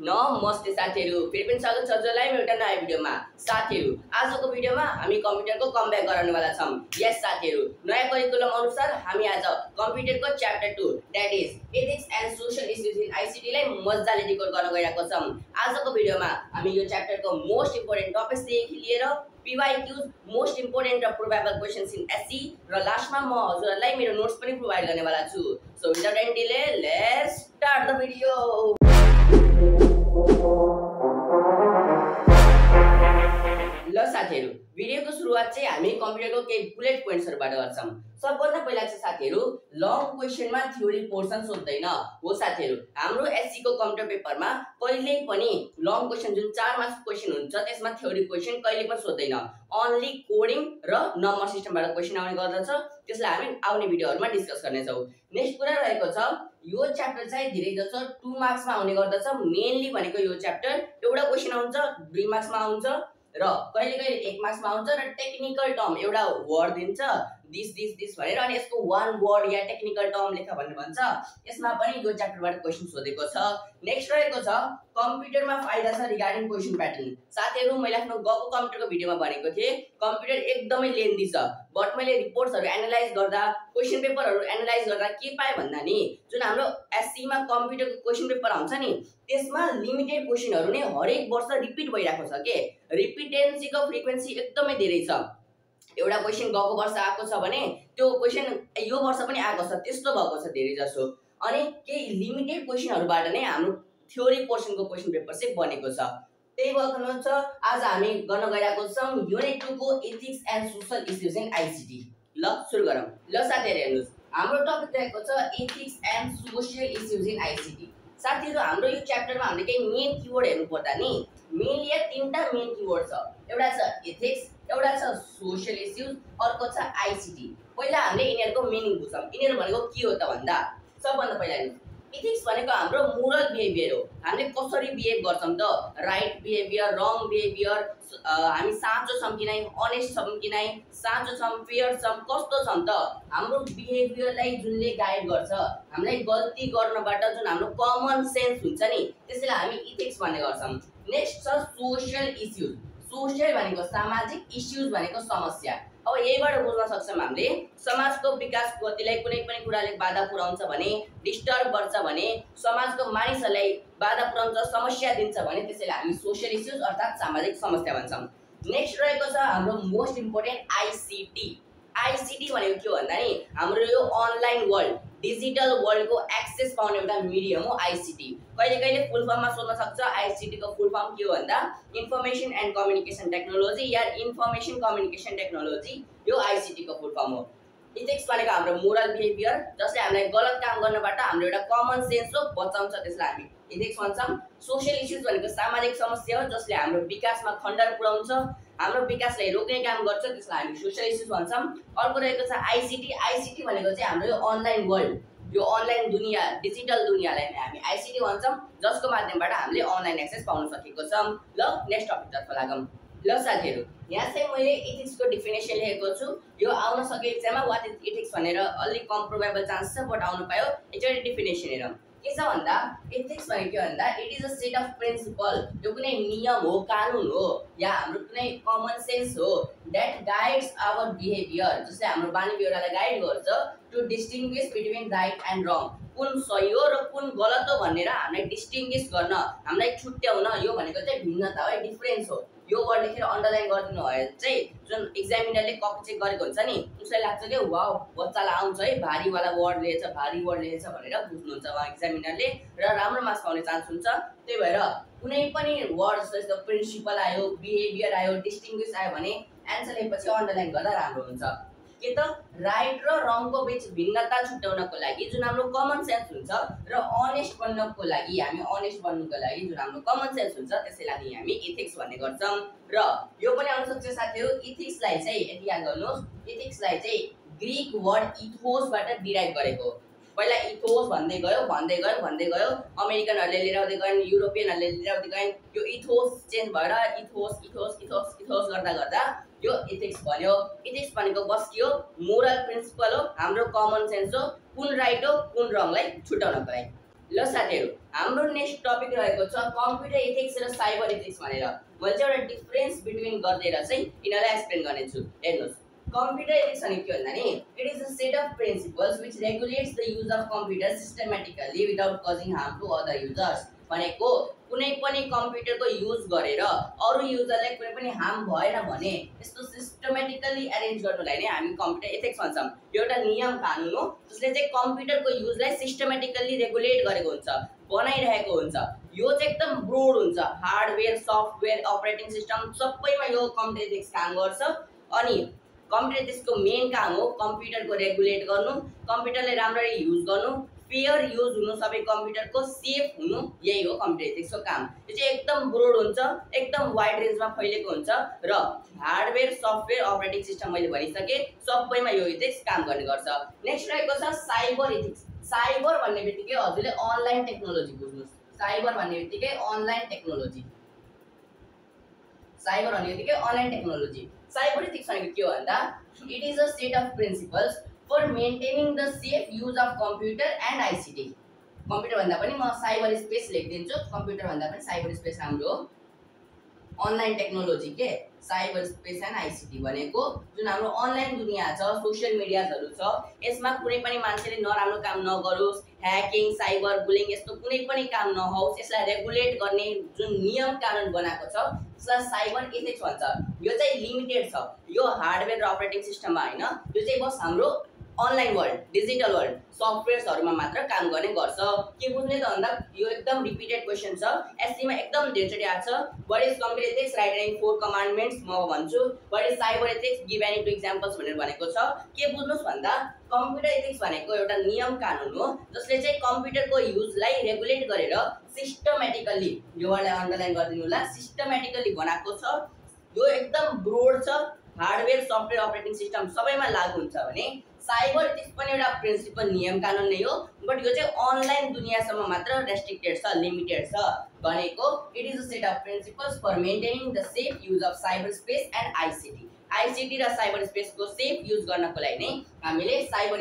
नमस्ते साथीहरु, फेरि पनि स्वागत छ हजुरलाई एउटा नयाँ भिडियोमा। साथीहरु, आजको भिडियोमा हामी कम्प्युटरको कमब्याक गराउनेवाला छौं। यस साथीहरु, नयाँ करिकुलम अनुसार हामी आज कम्प्युटरको chapter 2 that is ethics and social issues in ICT लाई मज्जाले डिकोड गर्न गइरहेको छौं। आजको भिडियोमा हामी यो च्याप्टरको मोस्ट इम्पोर्टेन्ट टपिक्सदेखि लिएर PYQs, मोस्ट इम्पोर्टेन्ट र प्रोबेबल क्वेशन्स इन एससी र लास्टमा म हजुरलाई मेरो नोट्स पनि प्रोवाइड गर्नेवाला छु। So without any delay, let's start the video. ल साथीहरु, भिडियोको सुरुवात चाहिँ हामी कम्प्युटरको केही बुलेट पोइन्ट्सहरुबाट गर्छौं। सबभन्दा पहिला चाहिँ साथीहरु लङ क्वेशनमा थ्योरी पोर्सन सोध्दैन हो साथीहरु। हाम्रो एससी को कम्प्युटर पेपरमा कहिल्यै पनि लङ क्वेशन जुन 4 मार्क्स क्वेशन हुन्छ त्यसमा थ्योरी क्वेशन कहिले पनि सोध्दैन। ओन्ली कोडिङ र नम्बर सिस्टमबाट क्वेशन आउने गर्दछ। त्यसलाई हामी आउने भिडियोहरुमा डिस्कस गर्ने छौं। नेक्स्ट कुरा रहेको छ यो च्याप्टर चाहिँ धेरै जसो 2 मार्क्समा आउने गर्दछ। मेनली भनेको यो च्याप्टर एउटा क्वेशन आउँछ 2 मार्क्समा आउँछ र कहिले कहिले 1 मार्क्समा आउँछ र टेक्निकल टर्म एउटा वर्ड दिन्छ दिस भनेर अनि यसको वन वर्ड या टेक्निकल टर्म लेख भनेर भन्छ। यसमा पनि यो च्याप्टरबाट क्वेशन सोधेको छ। नेक्स्ट रहेको छ कम्प्युटरमा फाइदा छ रिगार्डिङ क्वेशन प्याटर्न। साथीहरु, मैले आफ्नो गएको कम्प्युटरको भिडियोमा भनेको थिए कम्प्युटर एकदमै लेन्दी छ, बट मैले रिपोर्ट्सहरु एनालाइज गर्दा क्वेशन पेपरहरु एनालाइज गर्दा के पाए भन्दा नि जुन हाम्रो एससी मा कम्प्युटरको क्वेशन पेपर आउँछ नि त्यसमा लिमिटेड क्वेशनहरु नै हरेक वर्ष रिपिट भइराको छ के। रिपिटेन्सीको फ्रिक्वेन्सी एकदमै धेरै छ। एउटा क्वेशन गएको वर्ष आएको छ भने त्यो क्वेशन यो वर्ष पनि आएको छ, त्यस्तो भएको छ धेरै जसो। अनि केही लिमिटेड क्वेशनहरुबाट नै हाम्रो थ्योरी पोर्सनको क्वेशन पेपर चाहिँ बनेको छ। त्यही भएको छ आज हामी गर्न गइरहेको छौं युनिट 2 को ethics and social issues in ICT. ल सुरु गरौँ। ल साथीहरु हेर्नुस्, हाम्रो टपिक रहेको छ ethics and social issues in ICT. साथीहरु, हाम्रो यो च्याप्टरमा हामीले केही मेन किवर्ड हेर्नु पर्दा नि मेनली 3टा मेन किवर्ड छ। एउटा छ एथिक्स, एउटा छ सोशल इश्यूज, अर्को छ आईसीटी। पहिला हामीले यिनीहरुको मिनिङ बुझौँ। यिनीहरु भनेको के हो त भन्दा सबभन्दा पहिला एथिक्स भनेको हाम्रो मोरल बिहेभियर हो। हामीले कसरी बिहेभ गर्छौं त, राइट बिहेभियर, रङ बिहेभियर, हामी साँचो छौं कि नै, अनेस्ट छौं कि नै, साँचो छौं, फेयर छौं, कस्तो छौं त, हाम्रो बिहेभियरलाई जुनले गाइड गर्छ। हामीलाई गल्ती गर्नबाट जुन हाम्रो कमन सेन्स हुन्छ नि त्यसैलाई हामी एथिक्स भन्ने गर्छौं। नेक्स्ट छ सोशल इश्यूज। सोशल भनेको सामाजिक, इश्यूज भनेको समस्या। अब यहीबाट बुझ्न सक्छौं हामीले समाजको विकास गतिलाई कुनै पनि कुराले बाधा पुर्याउँछ भने, डिस्टर्ब गर्छ भने, समाजको मानिसहरूलाई बाधा पुर्याउँछ, समस्या दिन्छ भने त्यसैलाई हामी सोशल इश्यूज अर्थात सामाजिक समस्या भन्छौं। नेक्स्ट रहेको छ हाम्रो मोस्ट इम्पोर्टेन्ट आईसीटी। आईसीटी भनेको के हो भन्दा नि हाम्रो यो अनलाइन वर्ल्ड, डिजिटल वर्ल्डको एक्सेस पाउने एउटा मिडियम हो आईसीटी। कहिले कहिले फुल फर्ममा सोध्न सक्छ आईसीटी को फुल फर्म के हो भन्दा information and communication technology yeah information communication technology, यो आईसीटी को फुल फर्म हो। एथिक्स भनेको हाम्रो मोरल बिहेभियर जसले हामीलाई गलत काम गर्नबाट हाम्रो एउटा कमन सेन्स हो बचाउँछ, त्यसलाई हामी एथिक्स भन्छौं। सोशल इश्यूज भनेको सामाजिक समस्या हो जसले हाम्रो विकासमा खण्डन पुर्याउँछ, हाम्रो विकासलाई रोक्ने काम गर्छ, त्यसलाई हामी सोशल इश्यूज भन्छौं। अर्को रहेको छ आईसीटी। आईसीटी भनेको चाहिँ हाम्रो यो अनलाइन वर्ल्ड, यो अनलाइन दुनिया, डिजिटल दुनियालाई हामी आईसीटी भन्छौं जसको माध्यमबाट हामीले अनलाइन एक्सेस पाउन सकेको छौं। ल नेक्स्ट टपिकतर्फ लागौँ। ल साथीहरु, यहाँ चाहिँ मैले एथिक्सको डेफिनेसन लेखेको छु। यो आउन सके एक्जाममा व्हाट इज एथिक्स भनेर अलि कम प्रोबेबल चान्स छ, बट आउन पायो। एकचोटी डेफिनेसन हेरौँ के छ भन्दा एथिक्स भनेको के भन्दा it is a set of principle. यो कुनै नियम हो, कानुन हो या हाम्रो कुनै कमन सेन्स हो दैट गाइड्स आवर बिहेभियर, जसले हाम्रो बानी व्यवहारलाई गाइड गर्छ to distinguish between right and wrong. कुन सही हो र कुन गलत हो भनेर हामीलाई डिस्टिंग्विश गर्न, हामीलाई छुट्याउन, यो भनेको चाहिँ भिन्नता हो, डिफरेन्स हो। यो वर्ड लेखेर अन्डरलाइन गरिदिनु भयो चाहिँ जुन एक्जामिनरले कपी चेक गरेको हुन्छ नि उसलाई लाग्छ कि वाउ बच्चालाई आउँछ है भारी वाला वर्ड लिएछ, भारी वर्ड लिएछ भनेर बुझ्नुहुन्छ उहाँ एक्जामिनरले र राम्रो मार्क्स पाउने चान्स हुन्छ। त्यही भएर कुनै पनि वर्ड जस्तो प्रिन्सिपल आयो, बिहेभियर आयो, डिस्टिंग्विश आयो भने एन्सर लेखेपछि अन्डरलाइन गर्दा राम्रो हुन्छ। के त राइट र रङको बीच भिन्नता छुट्याउनको लागि जुन हाम्रो कमन सेन्स हुन्छ र अनेस्ट बन्नको लागि, हामी अनेस्ट बन्नुको लागि जुन हाम्रो कमन सेन्स हुन्छ त्यसैलाई हामी एथिक्स भन्ने गर्छौं। र यो पनि आउन सक्छ साथीहरु, एथिक्सलाई चाहिँ यति याद गर्नुस्, एथिक्सलाई चाहिँ ग्रीक वर्ड इथोसबाट डिराइभ गरेको हो। पहिला इथोस भन्दै गयो अमेरिकनहरुले लिएर आउँदै गए, युरोपियनहरुले लिएर आउँदै गए, यो इथोस चेन्ज भएर इथोस गर्दा यो एथिक्स बन्यो। एथिक्स भनेको बस के हो, मोरल प्रिन्सिपल हो, हाम्रो कमन सेन्स हो, कुन राइट हो कुन रङलाई छुटाउनको लागि। ल साथीहरु, हाम्रो नेक्स्ट टपिक रहेको छ कम्प्युटर एथिक्स र साइबर एथिक्स भनेर। मैले चाहिँ एउटा डिफरेन्स बिट्विन गर्दै र चाहिँ यिनीलाई एक्सप्लेन गर्ने छु। हेर्नुस्, कम्प्युटर एथिक्स भने के भन्दा नि it is a set of principles which regulates the use of computer systematically without causing harm to other users. भनेको कुनै पनि कम्प्युटरको युज गरेर अरु युजरलाई कुनै पनि हार्म भएन भने यस्तो सिस्टमेटिकली अरेन्ज गर्नुलाई नै हामी कम्प्युटर एथिक्स भन्छौं। यो एउटा नियम कानुन हो जसले चाहिँ कम्प्युटरको युजलाई सिस्टमेटिकली रेगुलेट गरेको हुन्छ, बनाइरहेको हुन्छ। यो चाहिँ एकदम ब्रोड हुन्छ, हार्डवेयर, सफ्टवेयर, अपरेटिङ सिस्टम सबैमा यो कम्प्युटर एथिक्स काम गर्छ। अनि कम्प्युटर एथिक्सको मेन काम हो कम्प्युटरको रेगुलेट गर्नु, कम्प्युटरले राम्ररी युज गर्नु, फेयर युज हुनु, सबै कम्प्युटरको सेफ हुनु, यही हो कम्प्युटर एथिक्सको काम। यो चाहिँ एकदम ब्रोड हुन्छ, एकदम वाइड रेन्जमा फैलेको हुन्छ र हार्डवेयर, सफ्टवेयर, अपरेटिङ सिस्टम मैले भनिसके सबैमा यो एथिक्स काम गर्ने गर्छ। नेक्स्ट रहेको छ साइबर एथिक्स। साइबर भन्ने बित्तिकै हजुरले अनलाइन टेक्नोलोजी बुझ्नुस्। साइबर भन्ने बित्तिकै अनलाइन टेक्नोलोजी, साइबर भन्ने बित्तिकै अनलाइन टेक्नोलोजी। साइबर एथिक्स भनेको के हो भन्दा it is a set of principles for maintaining the safe use of computer and ICT. Computer भन्दा पनि म साइबर स्पेस लेखिदिन्छु, कम्प्युटर भन्दा पनि साइबर स्पेस हाम्रो अनलाइन टेक्नोलोजी के साइबर स्पेस एन्ड आइसिटी भनेको जुन हाम्रो अनलाइन दुनिया छ, सोशल मिडियाजहरु छ, यसमा कुनै पनि मान्छेले नराम्रो काम नगरोस्, ह्याकिङ, साइबर बुलिङ यस्तो कुनै पनि काम नहोस्, यसलाई रेगुलेट गर्ने जुन नियम कानुन बनाएको छ त्यसलाई साइबर एथिक्स भन्छ। यो चाहिँ लिमिटेड छ, यो हार्डवेयर र अपरेटिङ सिस्टममा हैन, यो चाहिँ बस हाम्रो अनलाइन वर्ल्ड, डिजिटल वर्ल्ड, सफ्टवेयर्सहरुमा मात्र काम गर्ने गर्छ। के बुझ्ने त भन्दा यो एकदम रिपिटेड क्वेशन छ, एससीमा एकदम धेरैचोटि आछ। What is computer ethics? Right any 4 कमान्डमेन्ट्स म भन्छु। What is cyber ethics? Give any 2 examples भनेर भनेको छ। के बुझ्नुस् भन्दा कम्प्युटर एथिक्स भनेको एउटा नियम कानुन हो जसले चाहिँ कम्प्युटरको युजलाई रेगुलेट गरेर सिस्टमेटिकली, यो वर्डलाई अन्डरलाइन गरिदिनु होला, सिस्टमेटिकली बनाएको छ। यो एकदम ब्रोड छ, हार्डवेयर, सफ्टवेयर, अपरेटिङ सिस्टम सबैमा लागू हुन्छ भने साइबर एथिक्स पनि एउटा प्रिन्सिपल नियम कानुन नै हो, बट यो चाहिँ अनलाइन दुनियासम्म मात्र रेस्ट्रिक्टेड छ, लिमिटेड छ। भनेको it is a set of principles for maintaining the safe use of cyber space and ICT. ICT र साइबर स्पेसको सेफ युज गर्नको लागि नै हामीले साइबर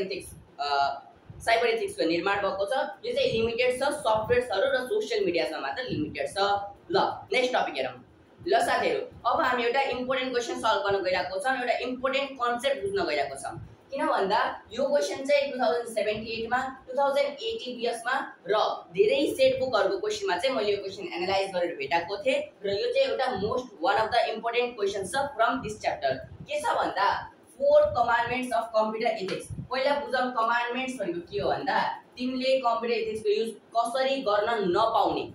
एथिक्सको निर्माण भएको छ। यो चाहिँ लिमिटेड छ, सफ्टवेयर्सहरु र सोशल मिडियासम्म मात्र लिमिटेड छ। ल नेक्स्ट टपिक हेरौँ। ल साथीहरु, अब हामी एउटा इम्पोर्टेन्ट क्वेशन सल्भ गर्न गइरहेको छौं, एउटा इम्पोर्टेन्ट कन्सेप्ट बुझ्न गइरहेको छौं। किन भन्दा यो क्वेशन चाहिँ 2078 मा 2080 बीएस मा र धेरै सेट बुकहरुको क्वेशनमा चाहिँ मैले यो क्वेशन एनालाइज गरेर भेटाएको थिए र यो चाहिँ एउटा most one of the important questions छ फ्रम दिस च्याप्टर। के छ भन्दा 4 कमान्डमेन्ट्स अफ कम्प्युटर एथिक्स। पहिला बुझौं कमान्डमेन्ट्स भनेको के हो भन्दा तिमीले कम्प्युटर एथिक्सको युज कसरी गर्न नपाउने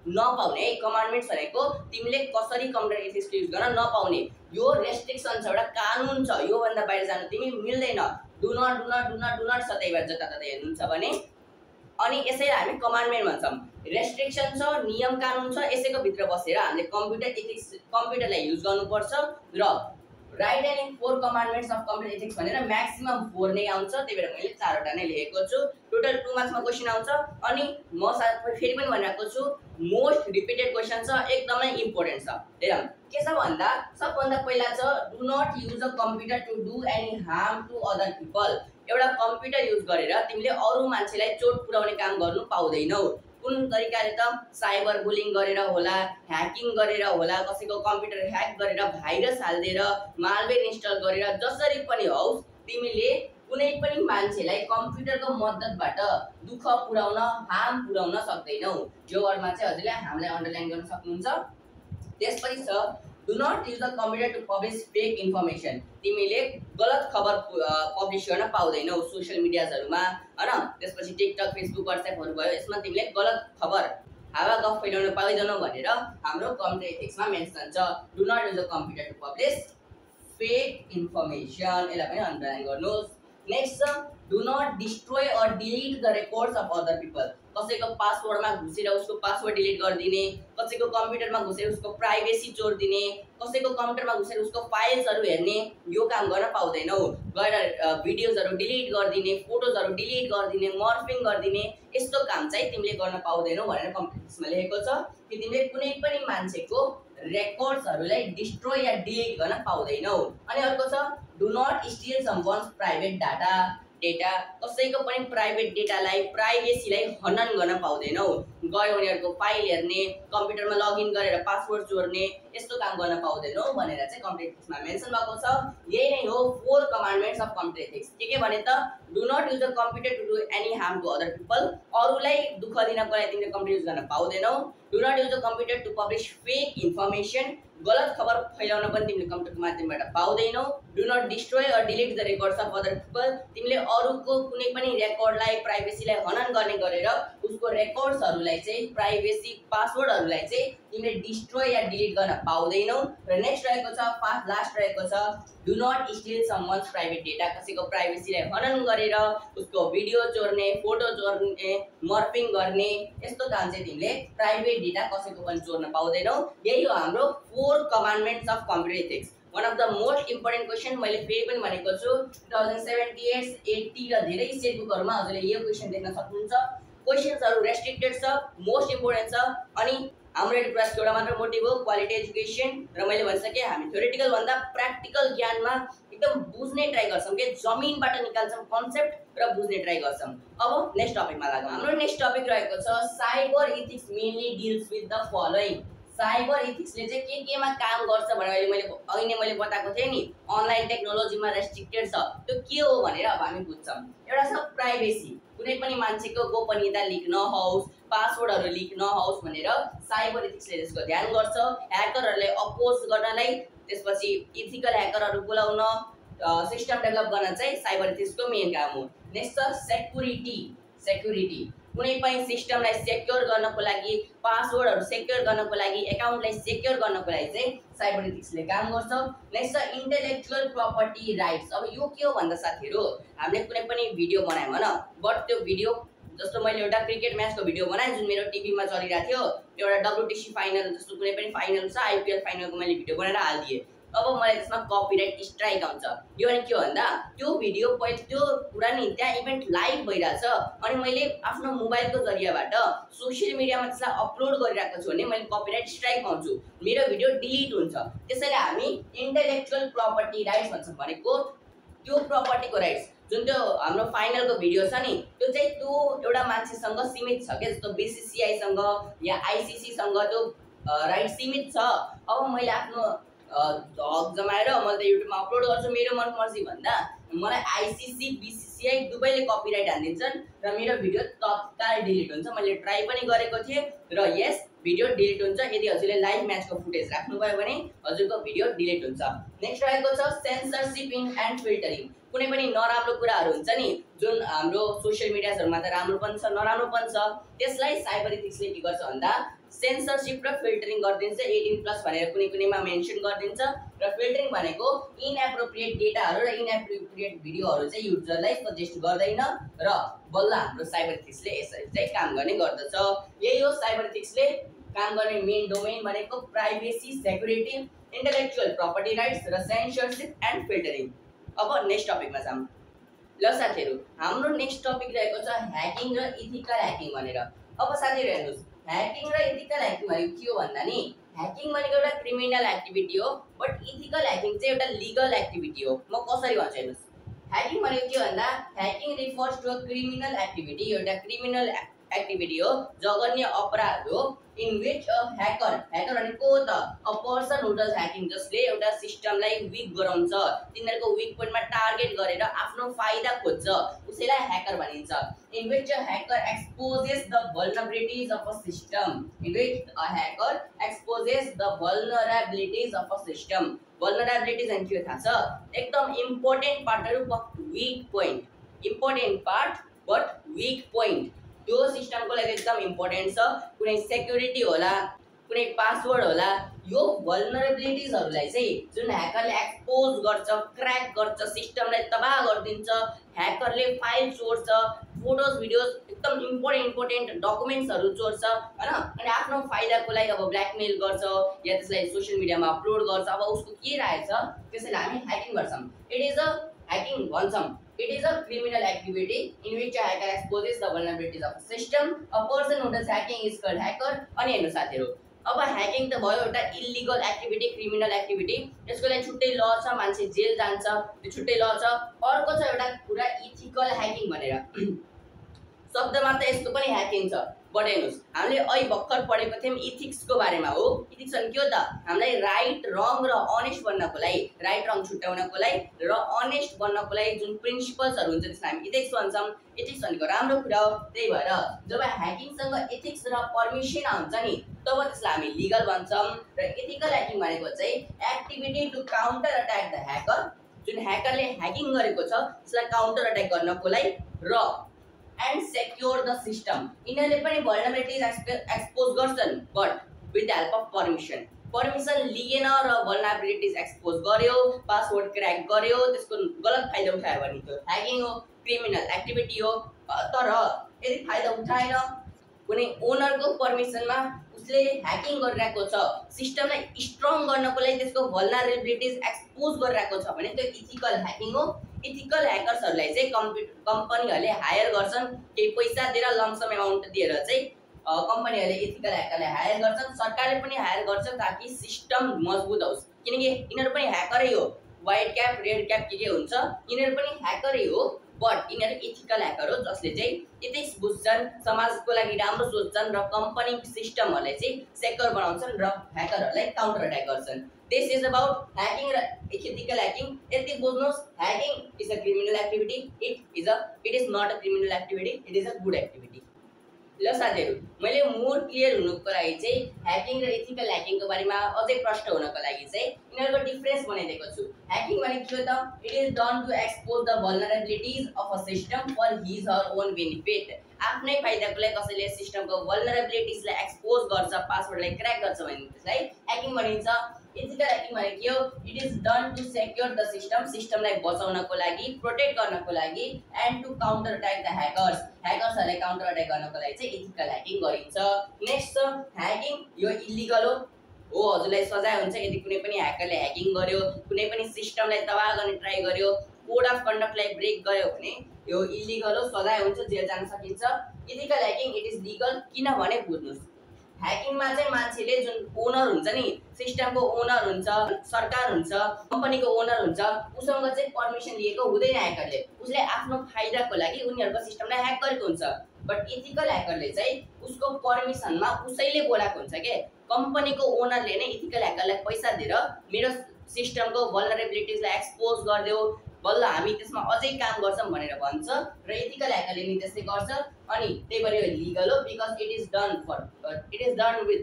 है। कमान्डमेन्ट्स भनेको तिमीले कसरी कम्प्युटर एथिक्सको युज गर्न नपाउने, यो रेस्ट्रिक्सन छ, एउटा कानुन छ, यो भन्दा बाहिर जान तिमी मिल्दैन। डु नट सधैँभर जताततै हेर्नुहुन्छ भने, अनि यसैलाई हामी कमान्डमेन्ट भन्छौं। रेस्ट्रिक्सन छ, नियम कानुन छ, यसैको भित्र बसेर हामीले कम्प्युटरलाई युज गर्नुपर्छ र write any 4 commandments of computer ethics भनेर म्याक्सिमम 4 नै आउँछ, त्यही भएर मैले 4 वटा नै लेखेको छु। टोटल 2 मार्क्समा क्वेशन आउँछ। अनि म फेरि पनि भनिरहेको छु मोस्ट रिपिटेड क्वेशन छ, एकदमै इम्पोर्टेन्ट छ। हेरौँ के छ भन्दा सबभन्दा पहिला छ do not use a computer to do any harm to other people. एउटा कम्प्युटर युज गरेर तिमीले अरु मान्छेलाई चोट पुर्याउने काम गर्नु पाउँदैनौ। कुन तरिकाले त साइबर बुलिङ गरेर होला, ह्याकिङ गरेर होला, कसैको कम्प्युटर ह्याक गरेर भाइरस हाल्दिएर मालवेयर इन्स्टल गरेर जसरी पनि होस् तिमीले कुनै पनि मान्छेलाई कम्प्युटरको मद्दतबाट दुःख पुर्याउन, हार्म पुर्याउन सक्दैनौ। यो वर्डमा चाहिँ हजुरले हामीलाई अन्डरलाइन गर्न सक्नुहुन्छ। त्यसपछि छ do not use the computer to publish fake information. तिमीले गलत खबर पब्लिश गर्न पाउँदैनौ सोशल मिडियाजहरुमा, हैन। त्यसपछि टिकटक, फेसबुक, व्हाट्सएपहरु भयो, यसमा तिमीले गलत खबर, हावा गफ फैलाउन पाउँदैनौ भनेर हाम्रो कम्प्युटर एथिक्समा मेन्सन छ। Do not use the computer to publish fake information, यसलाई पनि अन्डरलाइन गर्नुस्। Next do not destroy or delete the records of other people. कसैको पासवर्डमा घुसेर उसको पासवर्ड डिलिट गरिदिने, कसैको कम्प्युटरमा घुसेर उसको प्राइभेसी चोर्दिने, कसैको कम्प्युटरमा घुसेर उसको फाइल्सहरु हेर्ने, यो काम गर्न पाउँदैनौ। गएर भिडियोजहरु डिलिट गरिदिने, फोटोजहरु डिलिट गरिदिने, मर्फिङ गरिदिने, यस्तो काम चाहिँ तिमीले गर्न पाउँदैनौ भनेर कम्प्युटरमा लेखेको छ कि तिमीले कुनै पनि मान्छेको रेकर्ड्सहरुलाई डिस्ट्रोय या डिलिट गर्न पाउँदैनौ। अनि अर्को छ do not steal someone's private data. Data कसैको पनि प्राइभेट डेटालाई प्राइभेसीलाई हनन गर्न पाउँदैनौ। गयो उनीहरुको फाइल हेर्ने, कम्प्युटरमा लगइन गरेर पासवर्ड जोड्ने यस्तो काम गर्न पाउँदैनौ भनेर चाहिँ कम्प्युटर एथिक्समा मेन्सन भएको छ। यही नै हो 4 कमान्डमेन्ट्स अफ कम्प्युटर एथिक्स। के भने त do not use the computer to do any harm to other people. अरूलाई दुःख दिनको लागि तिमीले कम्प्युटर युज गर्न पाउँदैनौ। Do not use the computer to publish fake information. गलत खबर फैलाउन पनि तिमीले कम्प्युटरको माध्यमबाट पाउँदैनौ। Do not destroy or delete the records of other people. तिमीले अरूको कुनै पनि रेकर्डलाई प्राइभेसीलाई हनन गर्ने गरेर उसको रेकर्ड्सहरूलाई चाहिँ प्राइभेसी पासवर्डहरूलाई चाहिँ तिमीले डिस्ट्रोय या डिलिट गर्न पाउँदैनौ। र नेक्स्ट रहेको छ लास्ट रहेको छ do not steal someone's private data. कसैको प्राइभेसीलाई हनन गरेर उसको भिडियो चोर्ने, फोटो चोर्ने, मर्फिङ गर्ने यस्तो काम चाहिँ तिमीले प्राइभेट डेटा कसैको पनि चोर्न पाउँदैनौ। यही हो हाम्रो 4 commandments of computer ethics. One of the most important question मैले फेरि पनि भनेको छु 2078, 80 र धेरै स्टेट बुकहरुमा हजुरले यो क्वेसन देख्न सक्नुहुन्छ। क्वेशन्सहरु रेस्ट्रिक्टेड छ, मोस्ट इम्पोर्टेन्ट छ अनि हाम्रो एडुकेसनको एउटा मात्र मोटिभ हो क्वालिटी एजुकेसन। र मैले भनिसके हामी थ्योरेटिकल भन्दा प्र्याक्टिकल ज्ञानमा एकदम बुझ्ने ट्राई गर्छौं के जमिनबाट निकाल्छौं कन्सेप्ट र बुझ्ने ट्राई गर्छौं। अब नेक्स्ट टपिकमा लागौं। हाम्रो नेक्स्ट टपिक रहेको छ cyber ethics mainly deals with the following. Cyber एथिक्सले चाहिँ केमा काम गर्छ भनेर मैले बताएको थिएँ नि अनलाइन टेक्नोलोजीमा रेस्ट्रिक्टेड छ। त्यो के हो भनेर अब हामी बुझ्छौं। एउटा छ प्राइभेसी, कुनै पनि मान्छेको गोपनीयता लिक नहोस्, पासवर्डहरु लिक नहोस् भनेर साइबर एथिक्सले त्यसको ध्यान गर्छ। ह्याकरहरुलाई अपोज गर्नलाई, त्यसपछि इथिकल ह्याकरहरु बोलाउन, सिस्टम डेभलप गर्न चाहिँ साइबर एथिक्सको मेन काम हो। नेक्स्ट छ सेक्युरिटी। कुनै पनि सिस्टमलाई सेक्योर गर्नको लागि, पासवर्डहरु सेक्योर गर्नको लागि, एकाउन्टलाई सेक्योर गर्नको लागि चाहिँ साइबर एथिक्सले काम गर्छ। नेक्स्ट छ इन्टेलेक्चुअल प्रपर्टी राइट्स। अब यो के हो भन्दा साथीहरु हामीले कुनै पनि भिडियो बनायौं हैन, बट त्यो भिडियो जस्तो मैले एउटा क्रिकेट म्याचको भिडियो बनाएँ जुन मेरो टिभीमा चलिरहेको थियो, एउटा WTC फाइनल जस्तो कुनै पनि फाइनल छ, IPL फाइनलको मैले भिडियो बनाएर हाल्दिए। अब मलाई त्यसमा कपिराइट स्ट्राइक आउँछ। यो अनि के भन्दा त्यो भिडियो पहिले त्यो कुरा नि त्यहाँ इभेन्ट लाइभ भइराछ अनि मैले आफ्नो मोबाइलको जरियाबाट सोशल मिडियामा त्यसलाई अपलोड गरिरहेको छु भने मैले कपिराइट स्ट्राइक पाउँछु, मेरो भिडियो डिलिट हुन्छ। त्यसैले हामी इन्टेलेक्चुअल प्रपर्टी राइट्स भन्छौं। भनेको त्यो प्रपर्टीको राइट्स जुन त्यो हाम्रो फाइनलको भिडियो छ नि त्यो चाहिँ त्यो एउटा मान्छेसँग सीमित छ के, जस्तो BCCI सँग या ICC सँग त्यो राइट सीमित छ। अब मैले आफ्नो हक जमाएर मैले त युट्युबमा अपलोड गर्छु मेरो मन मर्जी भन्दा मलाई ICC BCCI दुवैले कपिराइट हान्दिन्छन् र मेरो भिडियो तत्काल डिलिट हुन्छ। मैले ट्राई पनि गरेको थिएँ र यस भिडियो डिलिट हुन्छ। यदि हजुरले लाइभ म्याचको फुटेज राख्नुभयो भने हजुरको भिडियो डिलिट हुन्छ। नेक्स्ट रहेको छ सेन्सरशिप इन एन्ड फिल्टरिङ। कुनै पनि नराम्रो कुराहरु हुन्छ नि जुन हाम्रो सोशल मिडियाहरुमा त राम्रो पनि छ नराम्रो पनि छ, त्यसलाई साइबर एथिक्सले के गर्छ भन्दा सेन्सरशिप र फिल्टरिङ गरिदिन्छ। 18+ भनेर कुनैमा मेन्सन गरिदिन्छ र फिल्टरिङ भनेको इनएप्रोप्रिएट डेटाहरु र इनएप्रोप्रिएट भिडियोहरु चाहिँ युजरलाई सजेस्ट गर्दैन र बल्ल हाम्रो साइबर एथिक्सले यसरी चाहिँ काम गर्ने गर्दछ। यही हो साइबर एथिक्सले काम गर्ने मेन डोमेन भनेको privacy, security, intellectual property rights र सेन्सरशिप एन्ड फिल्टरिङ। अब नेक्स्ट टपिकमा जाऊँ। ल साथीहरु हाम्रो नेक्स्ट टपिक रहेको छ ह्याकिङ र इथिकल ह्याकिङ भनेर। अब साथीहरु हेर्नुस्, ह्याकिङ र इथिकल ह्याकिङ भनेको के हो भन्दा नि ह्याकिङ भनेको एउटा क्रिमिनल एक्टिभिटी हो, बट इथिकल ह्याकिङ चाहिँ एउटा लिगल एक्टिभिटी हो। म कसरी भन्छु हेर्नुस्। ह्याकिङ भनेको के भन्दा hacking refers to a criminal activity, एउटा क्रिमिनल एक्टिभिटी हो, जघन्य अपराध हो इन विच अ ह्याकर भनेको त a person who does hacking, जसले एउटा सिस्टमलाई विक गराउँछ, तिनीहरुको विक पोइन्टमा टार्गेट गरेर आफ्नो फाइदा खोज्छ, उसैलाई ह्याकर भनिन्छ। In which a hacker exposes the vulnerabilities of a system, in which a hacker exposes the vulnerabilities of a system। vulnerabilities and के थाहा छ एकदम इम्पोर्टेन्ट पार्टहरु but weak point, important part but weak point त्यो सिस्टमको लागि एकदम important छ। कुनै सेक्युरिटी होला, कुनै पासवर्ड होला, यो vulnerabilitiesहरुलाई चाहिँ जुन ह्याकरले एक्सपोज गर्छ, क्र्याक गर्छ, सिस्टमलाई तबाह गरिदिन्छ, ह्याकरले फाइल चोर्छ, फोटोज भिडियोज एकदम इम्पोर्टेन्ट डकुमेन्ट्सहरु चोर्छ हैन, अनि आफ्नो फाइदाको लागि अब ब्ल्याकमेल गर्छ या त्यसलाई सोशल मिडियामा अपलोड गर्छ। अब उसको के राय छ त्यसैले हामी ह्याकिङ गर्छौं। इट इज अ ह्याकिङ भन्छौं। It is a criminal activity in which a hacker exposes the vulnerabilities of a system. A person who does hacking is called hacker। अनि हेर्नु साथीहरु अब ह्याकिङ त भयो एउटा इलिगल एक्टिभिटी, क्रिमिनल एक्टिभिटी, यसको लागि छुट्टै ल छ, मान्छे जेल जान्छ, त्यो छुट्टै ल छ। अर्को छ एउटा कुरा इथिकल ह्याकिङ भनेर, शब्दमा त यस्तो पनि ह्याकिङ छ, बट हेर्नुहोस् हामीले अहिले भर्खर पढेको थियौँ इथिक्सको बारेमा हो। इथिक्स भने के हो त? हामीलाई राइट रङ र अनेस्ट बन्नको लागि, राइट रङ छुट्याउनको लागि र अनेस्ट बन्नको लागि जुन प्रिन्सिपल्सहरू हुन्छ त्यसलाई हामी इथिक्स भन्छौँ। इथिक्स भनेको राम्रो कुरा हो। त्यही भएर जब ह्याकिङसँग इथिक्स र पर्मिसन आउँछ नि तब त्यसलाई हामी लिगल भन्छौँ। र इथिकल ह्याकिङ भनेको चाहिँ activity to counter attack the hacker, जुन ह्याकरले ह्याकिङ गरेको छ त्यसलाई काउन्टर अट्याक गर्नको लागि र एन्ड सेक्योर द सिस्टम। यिनीहरूले पनि भल्नरेबिलिटिज एक्सपोज गर्छन् but with the help of permission. Permission लिएन र भल्नरेबिलिटिज एक्सपोज गर्यो, पासवर्ड क्र्याक गर्यो, त्यसको गलत फाइदा उठायो भने त्यो ह्याकिङ हो, क्रिमिनल एक्टिभिटी हो। तर यदि फाइदा उठाएन, कुनै ओनरको पर्मिसनमा उसले ह्याकिङ गरिरहेको छ, सिस्टमलाई स्ट्रङ गर्नको लागि त्यसको भल्नरेबिलिटिज एक्सपोज गरिरहेको छ भने त्यो इथिकल ह्याकिङ हो। इथिकल ह्याकर्सहरूलाई चाहिँ कम्पनीहरूले हायर गर्छन्, केही पैसा दिएर लमसम एमाउन्ट दिएर चाहिँ कम्पनीहरूले इथिकल ह्याकरलाई हायर गर्छन्, सरकारले पनि हायर गर्छ ताकि सिस्टम मजबुत होस्। किनकि यिनीहरू पनि ह्याकरै हो, व्हाइट क्याप रेड क्याप के हुन्छ, यिनीहरू पनि ह्याकरै हो, बट यिनीहरू इथिकल ह्याकर हो जसले चाहिँ इथिक्स बुझ्छन्, समाजको लागि राम्रो सोच्छन् र कम्पनी सिस्टमहरूलाई चाहिँ सेक्योर बनाउँछन् र ह्याकरहरूलाई काउन्टर अट्याक गर्छन्। दिस इज अबाउट ह्याकिङ र इथिकल ह्याकिङ। यति बुझ्नुहोस्, hacking is a criminal activity, it is not a criminal activity, it is a good activity. ल साथीहरू, मैले मोर क्लियर हुनुको लागि चाहिँ ह्याकिङ र इथिकल ह्याकिङको बारेमा अझै प्रष्ट हुनको लागि चाहिँ यिनीहरूको डिफरेन्स बनाइदिएको छु। ह्याकिङ भने के हो त? It is done to expose the vulnerabilities of a system for his or own benefit. आफ्नै फाइदाको लागि कसैले सिस्टमको भल्नरेबिलिटिजलाई एक्सपोज गर्छ, पासवर्डलाई क्र्याक गर्छ भने त्यसलाई ह्याकिङ भनिन्छ। इथिकल ह्याकिङ भने के हो? It is done to secure the system, सिस्टमलाई बचाउनको लागि, प्रोटेक्ट गर्नको लागि, and to counter attack the hackers, ह्याकर्सहरूलाई काउन्टर अट्याक गर्नको लागि चाहिँ इथिकल ह्याकिङ गरिन्छ। नेक्स्ट छ ह्याकिङ, यो इलिगल हो, हजुरलाई सजाय हुन्छ यदि कुनै पनि ह्याकरले ह्याकिङ गर्यो, कुनै पनि सिस्टमलाई तबाह गर्ने ट्राई गर्यो, कोड अफ कन्डक्टलाई ब्रेक गर्यो भने यो इलिगल हो, सजाय हुन्छ, जेल जान सकिन्छ। Ethical hacking it is legal, किनभने बुझ्नुहोस् ह्याकिङमा चाहिँ मान्छेले जुन ओनर हुन्छ नि, सिस्टमको ओनर हुन्छ, सरकार हुन्छ, कम्पनीको ओनर हुन्छ, उसँग चाहिँ पर्मिसन लिएको हुँदैन ह्याकरले। उसले आफ्नो फाइदाको लागि उनीहरूको सिस्टमलाई ह्याक गरेको हुन्छ। बट इथिकल ह्याकरले चाहिँ उसको पर्मिसनमा उसैले बोलाएको हुन्छ के, कम्पनीको ओनरले नै इथिकल ह्याकरलाई पैसा दिएर मेरो सिस्टमको भल्नरेबिलिटिजलाई एक्सपोज गरिदेऊ, बल्ल हामी त्यसमा अझै काम गर्छौँ भनेर भन्छ र इथिकल ह्याकरले नि त्यसै गर्छ। अनि त्यही भएर यो लिगल हो, because it is done with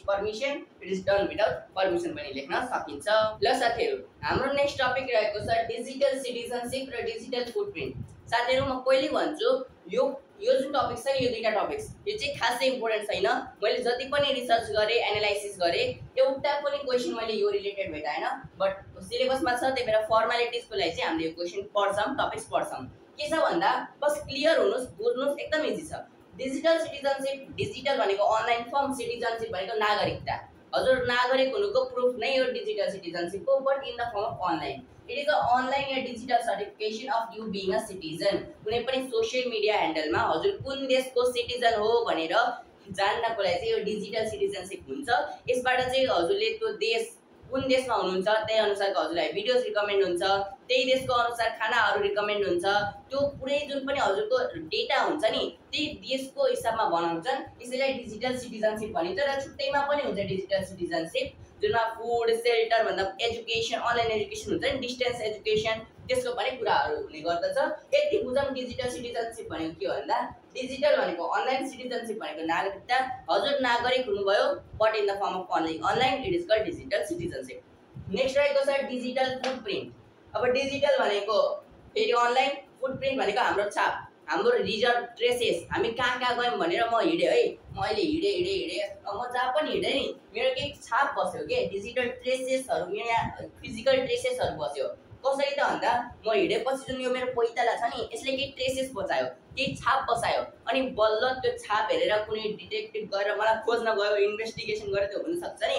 permission, it is done without permission पनि लेख्न सकिन्छ। ल साथीहरू, हाम्रो नेक्स्ट टपिक रहेको छ डिजिटल सिटिजनशिप र डिजिटल फुटप्रिन्ट। साथीहरू, म पहिले भन्छु यो जुन टपिक छ नि, यो दुईटा टपिक्स यो चाहिँ खासै इम्पोर्टेन्ट छैन। मैले जति पनि रिसर्च गरेँ, एनालाइसिस गरेँ, एउटा पनि क्वेसन मैले यो रिलेटेड भेटाएन, बट सिलेबसमा छ, त्यही भएर फर्मालिटिजको लागि चाहिँ हामीले यो क्वेसन पढ्छौँ, टपिक्स पढ्छौँ। के छ भन्दा बस क्लियर हुनुहोस्, बुझ्नुहोस्, एकदम इजी छ। डिजिटल सिटिजनशिप, डिजिटल भनेको अनलाइन फर्म, सिटिजनशिप भनेको नागरिकता। हजुर नागरिक हुनुको प्रुफ नै हो डिजिटल सिटिजनशिप हो, but in the form of online. It is a online yeah digital certification of you being a citizen. कुनै पनि सोसियल मिडिया ह्यान्डलमा हजुर कुन देशको सिटिजन हो भनेर जान्नको लागि चाहिँ यो डिजिटल सिटिजनशिप हुन्छ। यसबाट चाहिँ हजुरले त्यो देश कुन देशमा हुनुहुन्छ त्यही अनुसारको हजुरलाई भिडियोज रिकमेन्ड हुन्छ, त्यही देशको अनुसार खानाहरू रिकमेन्ड हुन्छ, त्यो पुरै जुन पनि हजुरको डेटा हुन्छ नि त्यही देशको हिसाबमा बनाउँछन्। यसैलाई डिजिटल सिटिजनशिप भनिन्छ। र छुट्टैमा पनि हुन्छ डिजिटल सिटिजनशिप जुनमा फुड, सेल्टर भन्दा एजुकेसन, अनलाइन एजुकेसन हुन्छ नि, डिस्टेन्स एजुकेसन, त्यसको पनि कुराहरू हुने गर्दछ। यति बुझौँ डिजिटल सिटिजनशिप भनेको के हो भन्दा डिजिटल भनेको अनलाइन, सिटिजनशिप भनेको नागरिकता। हजुर नागरिक हुनुभयो but in the form of online, it is called digital citizenship. Next रहेको छ डिजिटल फुटप्रिन्ट। अब डिजिटल भनेको फेरि अनलाइन, फुटप्रिन्ट भनेको हाम्रो छाप, हाम्रो रिजल्ट, ट्रेसेस, हामी कहाँ कहाँ गयौँ भनेर म हिँडेँ है, म अहिले हिँडेँ, म जहाँ पनि हिँडेँ नि मेरो केही छाप बस्यो के, डिजिटल ट्रेसेसहरू, मेरो यहाँ फिजिकल ट्रेसेसहरू बस्यो। कसरी त भन्दा म हिँडेपछि जुन यो मेरो पैताला छ नि यसले केही ट्रेसेस बचायो, केही छाप बसायो, अनि बल्ल त्यो छाप हेरेर कुनै डिटेक्टिभ गरेर मलाई खोज्न गयो, इन्भेस्टिगेसन गरेर त्यो हुनसक्छ नि,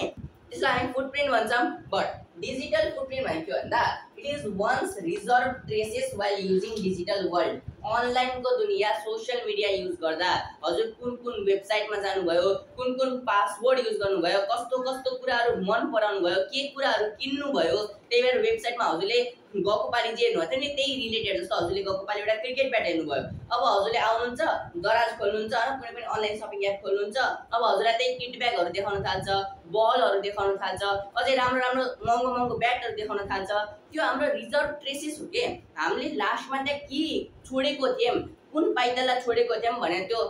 त्यसलाई हामी फुटप्रिन्ट भन्छौँ। बट डिजिटल फुटप्रिन्ट भनेको के भन्दा It is one's reserved traces while using digital world. Online को दुनिया सोशल मिडिया युज गर्दा हजुर कुन कुन वेबसाइटमा जानुभयो, कुन कुन पासवर्ड युज गर्नुभयो, कस्तो कस्तो कुराहरू मन पराउनु भयो, के कुराहरू किन्नु भयो, त्यही भएर वेबसाइटमा हजुरले गएको पालि जे हेर्नु थियो नि त्यही रिलेटेड जस्तो हजुरले गएको पालि एउटा क्रिकेट ब्याट हेर्नु भयो। अब हजुरले आउनुहुन्छ दराज खोल्नुहुन्छ हैन, कुनै पनि अनलाइन शपिङ एप खोल्नुहुन्छ, अब हजुरलाई त्यही किट ब्यागहरू देखाउन थाल्छ, बलहरू देखाउन थाल्छ, अझै राम्रो राम्रो महँगो महँगो ब्याटहरू देखाउन थाल्छ। त्यो हाम्रो रिजर्भ ट्रेसेस हो के, हामीले लास्टमा त्यहाँ के छोडेको थियौँ, कुन पाइताला छोडेको थियौँ भनेर त्यो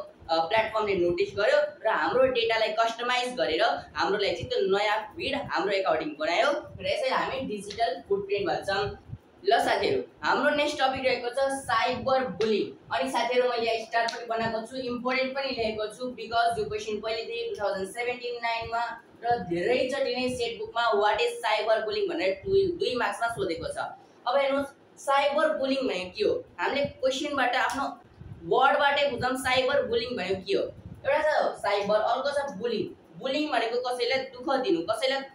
प्लेटफर्मले नोटिस गर्यो र हाम्रो डेटालाई कस्टमाइज गरेर हाम्रो लागि चाहिँ त्यो नयाँ फिड हाम्रो एकर्डिङ बनायो र यसैले हामी डिजिटल फुटप्रिन्ट भन्छौँ। ल साथीहरू, हाम्रो नेक्स्ट टपिक रहेको छ साइबर बुलिङ। अनि साथीहरू मैले यहाँ स्टार पनि बनाएको छु, इम्पोर्टेन्ट पनि लेखेको छु बिकज यो क्वेसन पहिले थिए 2017-9 मा र धेरैचोटि नै सेट बुकमा व्हाट इज साइबर बुलिङ भनेर 2 मार्क्समा सोधेको छ। अब हेर्नुहोस् साइबर बुलिङ भनेको के हो, हामीले क्वेसनबाट आफ्नो वर्डबाटै बुझौँ साइबर बुलिङ भनेको के हो। एउटा छ साइबर, अर्को छ बुलिङ। बुलिङ भनेको कसैलाई दुःख दिनु, कसैलाई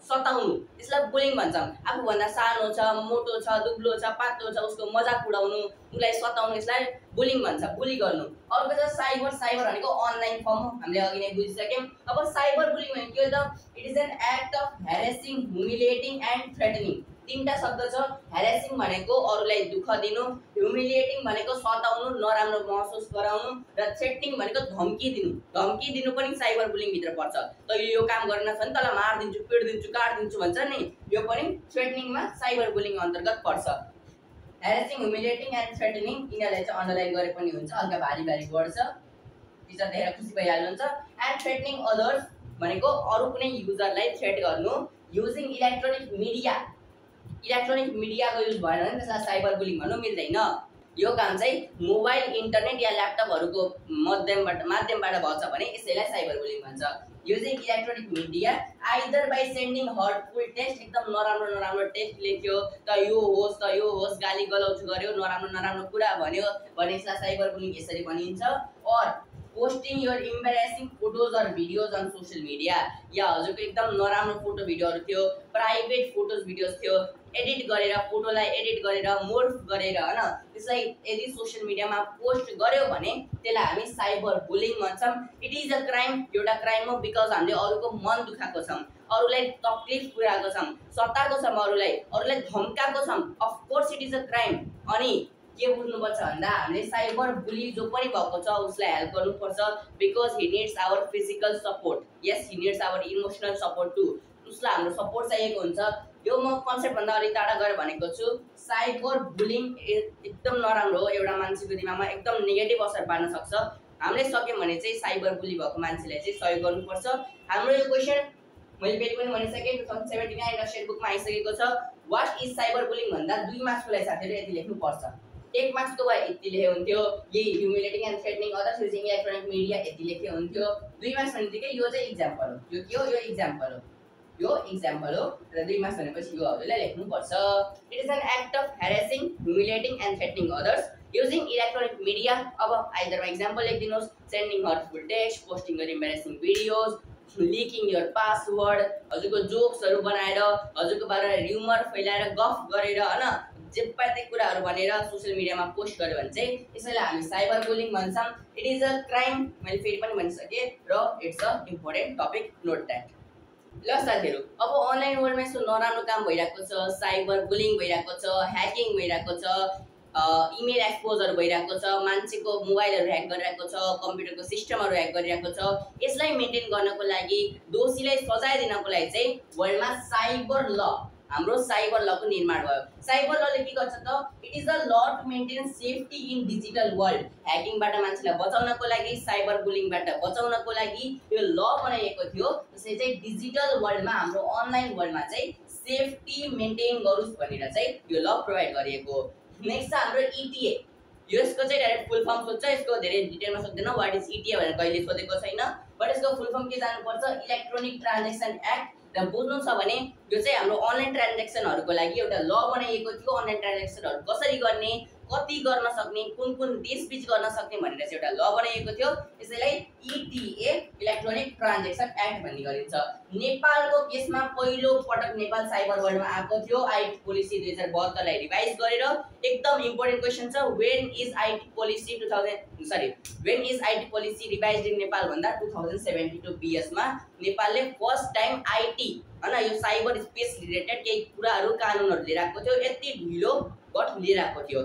सताउनु, त्यसलाई बुलिङ भन्छौँ। आफूभन्दा सानो छ, मोटो छ, दुब्लो छ, पातलो छ उसको मजाक उडाउनु, उसलाई सताउनु, यसलाई बुलिङ भन्छ, बुली गर्नु। अर्को छ साइबर। साइबर भनेको अनलाइन फर्म हो, हामीले अघि नै बुझिसक्यौँ। अब साइबर बुलिङ भनेको के हो त? It is an act of harassing, humiliating and threatening. तीनटा शब्द छ। ह्यारेसिङ भनेको अरूलाई दुःख दिनु, ह्युमिलिएटिङ भनेको सताउनु, नराम्रो महसुस गराउनु, र थ्रेटनिङ भनेको धम्की दिनु। धम्की दिनु पनि साइबर बुलिङ भित्र पर्छ। त यो काम गर्न छ नि तँलाई मारिदिन्छु, पिट्दिन्छु, काट्दिन्छु भन्छ नि, यो पनि थ्रेटनिङमा साइबर बुलिङ अन्तर्गत पर्छ। ह्यारेसिङ, ह्युमिलिएटिङ एन्ड थ्रेटनिङ यिनीहरूलाई चाहिँ अन्डरलाइन गरे पनि हुन्छ, हल्का भारी भारी वर्ड छ, टिचर देखेर खुसी भइहाल्नुहुन्छ। एन्ड थ्रेटनिङ अदर्स भनेको अरू कुनै युजरलाई थ्रेट गर्नु युजिङ इलेक्ट्रोनिक मिडिया। इलेक्ट्रोनिक मिडियाको युज भएन भने त्यसलाई साइबर बुलिङ भन्नु मिल्दैन। यो काम चाहिँ मोबाइल, इन्टरनेट या ल्यापटपहरूको माध्यमबाट भन्छ भने यसैलाई साइबर बुलिङ भन्छ। Using electronic media either by sending hurtful text, एकदम नराम्रो नराम्रो टेक्स्ट लेख्यो, त यो होस्, गाली गलौज गर्यो, नराम्रो नराम्रो कुरा भन्यो भने यसलाई साइबर बुलिङ यसरी भनिन्छ। और posting your embarrassing photos or videos on social media, या हजुरको एकदम नराम्रो फोटो भिडियोहरू थियो, प्राइभेट फोटोज भिडियोज थियो, एडिट गरेर फोटोलाई एडिट गरेर मोर्फ गरेर हैन त्यसलाई यदि सोशल मिडियामा पोस्ट गर्यो भने त्यसलाई हामी साइबर बुलिङ भन्छौँ। इट इज अ क्राइम, एउटा क्राइम हो बिकज हामीले अरूको मन दुखाएको छौँ, अरूलाई तकलिफ पुर्याएको छौँ, सताएको छौँ, अरूलाई धम्काएको छौँ। Of course it is a crime. अनि के बुझ्नुपर्छ भन्दा हामीले साइबर बुली जो पनि भएको छ उसलाई हेल्प गर्नुपर्छ because he needs our physical support. Yes, he needs our emotional support too. उसलाई हाम्रो सपोर्ट चाहिएको हुन्छ। यो म कन्सेप्ट भन्दा अलि टाढा गएर भनेको छु। साइबर बुलिङ एकदम नराम्रो हो, एउटा मान्छेको दिमागमा एकदम नेगेटिभ असर पार्न सक्छ। हामीले सक्यौँ भने चाहिँ साइबर बुली भएको मान्छेलाई चाहिँ सहयोग गर्नुपर्छ। हाम्रो यो क्वेसन मैले फेरि पनि भनिसकेँ 2017 सेट बुकमा आइसकेको छ। वाट इज साइबर बुलिङ भन्दा 2 मार्क्सको लागि साथीहरू यति लेख्नुपर्छ। 1 मार्क्सको भए यति लेखे हुन्थ्यो, यही humiliating and threatening others using electronic media यति लेखे हुन्थ्यो। 2 मार्क्स भनेदेखि यो चाहिँ इक्जाम्पल हो। यो के हो? यो इक्जाम्पल हो, यो इक्जाम्पल हो र 2 मार्क्स भनेपछि यो हजुरले लेख्नुपर्छ। It is an act of harassing, humiliating and threatening others using electronic media. अब आइदरमा इक्जाम्पल लेखिदिनुहोस्, sending hurtful text, posting your embarrassing videos, leaking your password, हजुरको जोक्सहरू बनाएर, हजुरको बारेमा र्युमर फैलाएर, गफ गरेर हैन जे पाए कुराहरू भनेर सोशल मिडियामा पोस्ट गर्यो भने चाहिँ यसैलाई हामी साइबर बुलिङ भन्छौँ। इट इज अ क्राइम, मैले फेरि पनि भनिसकेँ र it's a important topic, note that. ल साथीहरू, अब अनलाइन वर्ल्डमा यस्तो नराम्रो काम भइरहेको छ, साइबर बुलिङ भइरहेको छ, ह्याकिङ भइरहेको छ, इमेल एक्सपोजहरू भइरहेको छ, मान्छेको मोबाइलहरू ह्याक गरिरहेको छ, कम्प्युटरको सिस्टमहरू ह्याक गरिरहेको छ। यसलाई मेन्टेन गर्नको लागि, दोषीलाई सजाय दिनको लागि चाहिँ वर्ल्डमा साइबर ल, हाम्रो साइबर लको निर्माण भयो। साइबर लले के गर्छ त? It is a law to maintain safety in digital world. ह्याकिङबाट मान्छेलाई बचाउनको लागि, साइबर बुलिङबाट बचाउनको लागि यो ल बनाइएको थियो। त्यसले चाहिँ डिजिटल वर्ल्डमा, हाम्रो अनलाइन वर्ल्डमा चाहिँ सेफ्टी मेन्टेन गरोस् भनेर चाहिँ यो ल प्रोभाइड गरिएको हो। नेक्स्ट छ हाम्रो इटिए। यसको चाहिँ डाइरेक्ट फुल फर्म सोध्छ, यसको धेरै डिटेलमा सोध्दैन व्हाट इज इटिए भनेर कहिले सोधेको छैन, बट यसको फुल फर्म के जानुपर्छ? Electronic transaction act. र बुझ्नु छ भने यो चाहिँ हाम्रो अनलाइन ट्रान्जेक्सनहरूको लागि एउटा ल बनाइएको थियो। अनलाइन ट्रान्जेक्सनहरू कसरी गर्ने, कति गर्न सक्ने, कुन कुन देशबीच गर्न सक्ने भनेर चाहिँ एउटा ल बनाइएको थियो। यसैलाई ETA इलेक्ट्रोनिक ट्रान्जेक्सन एक्ट भन्ने गरिन्छ। नेपालको केसमा पहिलो पटक नेपाल साइबर वर्ल्डमा आएको थियो आईटी पोलिसी 2072 लाई रिभाइज गरेर। एकदम इम्पोर्टेन्ट क्वेशन छ, when is IT policy revised in Nepal भन्दा 2072 BS मा नेपालले फर्स्ट टाइम आईटी हैन यो साइबर स्पेस रिलेटेड केही कुराहरू कानुनहरू लिएर आएको थियो। यति ढिलो बट लिएर आएको थियो,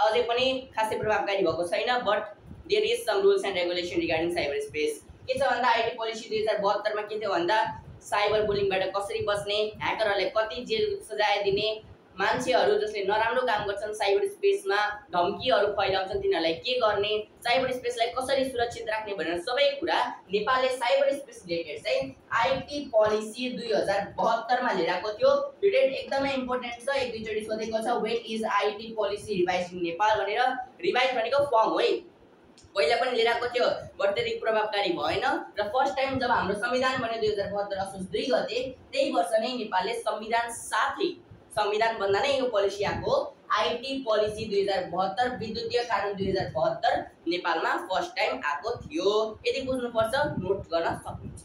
अझै पनि खासै प्रभावकारी भएको छैन, but there is some rules and regulation regarding cyber space. के छ भन्दा आईटी पोलिसी 2072 मा के थियो भन्दा साइबर बुलिङबाट कसरी बच्ने, ह्याकरहरूले कति जेल सजाय दिने, मान्छेहरू जसले नराम्रो काम गर्छन् साइबर स्पेसमा धम्कीहरू फैलाउँछन् तिनीहरूलाई के गर्ने, साइबर स्पेसलाई कसरी सुरक्षित राख्ने भनेर सबै कुरा नेपालले साइबर स्पेस रिलेटेड चाहिँ आईटी पोलिसी 2072 मा लिएर आएको थियो। यो डेट एकदमै इम्पोर्टेन्ट छ, एक दुईचोटि सोधेको छ when is IT policy revise in Nepal भनेर। रिभाइज भनेको फर्म हो है, पहिला पनि लिएर आएको थियो बट त्यति प्रभावकारी भएन र फर्स्ट टाइम जब हाम्रो संविधान बन्यो 2072 असोज 2 गते त्यही वर्ष नै नेपालले संविधान साथै संविधान भन्दा नै यो पोलिसी आएको। आईटी पोलिसी 2072 विद्युतीय कानुन 2072 नेपालमा फर्स्ट टाइम आएको थियो। यदि बुझ्नुपर्छ नोट गर्न सक्नुहुन्छ।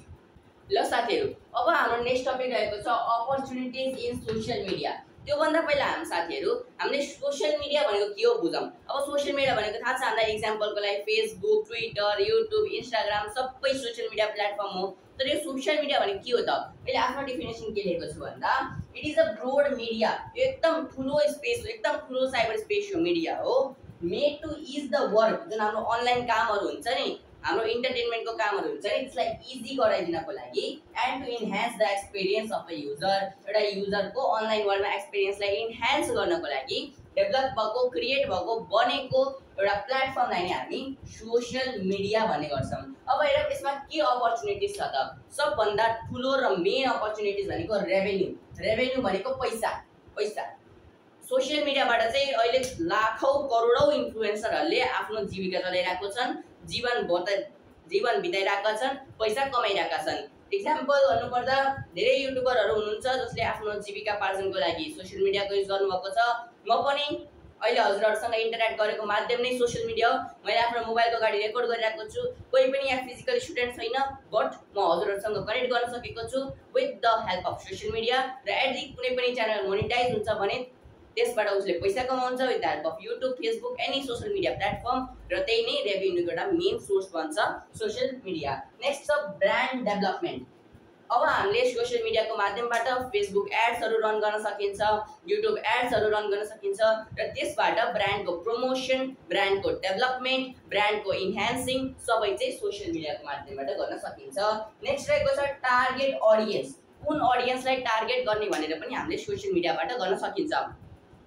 ल साथीहरु, अब हाम्रो नेक्स्ट टपिक रहेको छ अपर्चुनिटिज इन सोशल मिडिया। त्यो भन्दा पहिला हामीले सोशल मिडिया भनेको के हो बुझौं। अब सोशल मिडिया भनेको थाहा छ हामीलाई, एक्जाम्पलको लागि फेसबुक, ट्विटर, युट्युब, इन्स्टाग्राम सबै सोशल मिडिया प्लेटफर्म हो। तर यो सोशल मिडिया भनेको के हो त? मैले आफ्नो डेफिनेसन के लेखेको छु भन्दा it is a broad media. यो एकदम ठुलो स्पेस हो, एकदम ठुलो साइबर स्पेस हो, मिडिया हो। Made to is the work, जुन हाम्रो अनलाइन कामहरू हुन्छ नि, हाम्रो इन्टरटेनमेन्टको कामहरू हुन्छ नि, त्यसलाई इजी गराइदिनको लागि and to enhance the experience of a user, एउटा युजरको अनलाइन वर्ल्डमा एक्सपिरियन्सलाई इन्हान्स गर्नको लागि डेभलप भएको, क्रिएट भएको, बनेको एउटा प्लेटफर्मलाई नै हामी सोशल मिडिया भन्ने गर्छौं। अब हेर यसमा के अपर्चुनिटिज छ त? सबभन्दा ठुलो र मेन अपर्चुनिटिज भनेको रेभेन्यू भनेको पैसा। सोशल मिडियाबाट चाहिँ अहिले लाखौं करोडौं इन्फ्लुएन्सरहरूले आफ्नो जीविका चलाइरहेको छन्, जीवन बिताइरहेका छन्, पैसा कमाइरहेका छन्। एक्जाम्पल भन्नुपर्दा धेरै युट्युबरहरू हुनुहुन्छ जसले आफ्नो जीविकापार्जनको लागि सोशल मिडियाको युज गर्नुभएको छ। म पनि अहिले हजुरहरुसँग इन्टरेक्ट गरेको माध्यम नै सोशल मिडिया हो। मैले आफ्नो मोबाइलको अगाडि रेकर्ड गरिरहेको छु। कोही पनि यहाँ फिजिकली स्टुडेन्ट छैन, बट म हजुरहरुसँग कनेक्ट गर्न सकेको छु with the help of social media. र यदि कुनै पनि च्यानल मोनेटाइज हुन्छ भने त्यसबाट उसले पैसा कमाउँछ with the help of YouTube, Facebook, any social media platform, र त्यही नै रेभेन्यूको एउटा मेन सोर्स बन्छ सोशल मिडिया। नेक्स्ट छ ब्रान्ड डेभलपमेन्ट। अब हामीले सोशल मिडियाको माध्यमबाट फेसबुक एड्सहरू रन गर्न सकिन्छ, युट्युब एड्सहरू रन गर्न सकिन्छ, र त्यसबाट ब्रान्डको प्रमोसन, ब्रान्डको डेभलपमेन्ट, ब्रान्डको इन्हान्सिङ सबै चाहिँ सोशल मिडियाको माध्यमबाट गर्न सकिन्छ। नेक्स्ट रहेको छ टार्गेट अडियन्स। कुन अडियन्सलाई टार्गेट गर्ने भनेर पनि हामीले सोशल मिडियाबाट गर्न सकिन्छ।